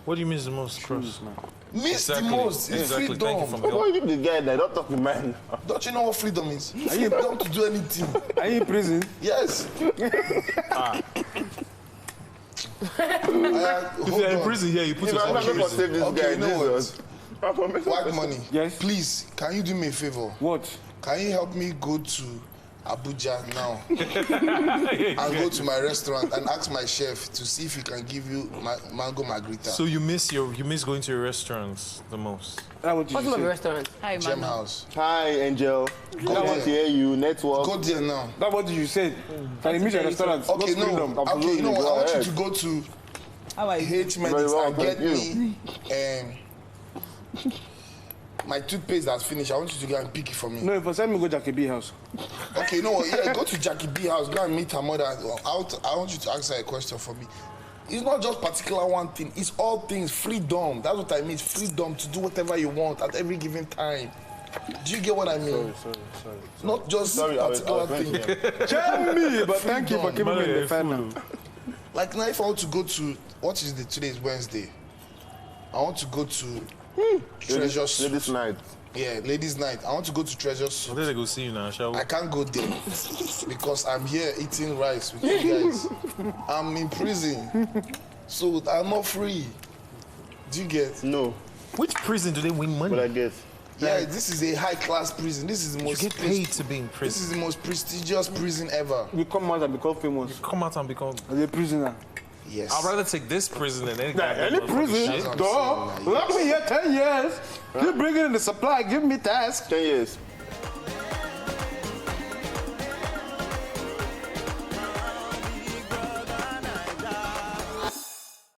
What do you miss the most, Cross? Miss the most is freedom. Thank you for Why you the guy that don't talk to man? Don't you know what freedom is? Freedom to do anything. Are you in prison? Yes. If you're in prison, yeah, you put yourself in prison. Save this guy, You know Jesus. White money. Yes. Please, can you do me a favor? What? Can you help me go to Abuja now and go to my restaurant and ask my chef to see if he can give you mango margarita? So you miss going to your restaurants the most. What's the restaurant? Hi, Gem man. House. Hi, Angel. Good to hear you. Network. Go there now. That's what you said. Can you meet your restaurant? Okay, no. Okay, you know what? I want you to go to H Medics and get me my toothpaste that's finished. I want you to go and pick it for me. No, if I send me go Jackie B house. Okay, you know what? Yeah, go to Jackie B house. Go and meet her mother. I want you to ask her a question for me. It's not just particular one thing. It's all things. Freedom. That's what I mean. Freedom to do whatever you want at every given time. Do you get what I mean? Sorry. Not just particular thing. Tell me, but thank you for keeping me in the final. Like now, if I want to go to what is the today is Wednesday. I want to go to Treasure Suite. Ladies' night. Yeah, ladies' night. I want to go to Treasure Suite. Well, they go see you now, shall we? I can't go there because I'm here eating rice with you guys. I'm in prison, so I'm not free. Do you get? No, Which prison do they win money? but I guess. Yeah, this is a high-class prison. This is the You most. get paid to be in This prison. is the most prestigious prison ever. You come out and become famous Come out and become... as a prisoner. Yes. I'd rather take this prison than any Any prison? That's what I'm Duh. saying, Lock me here 10 years. Keep bringing in the supply. Give me tasks. 10 years.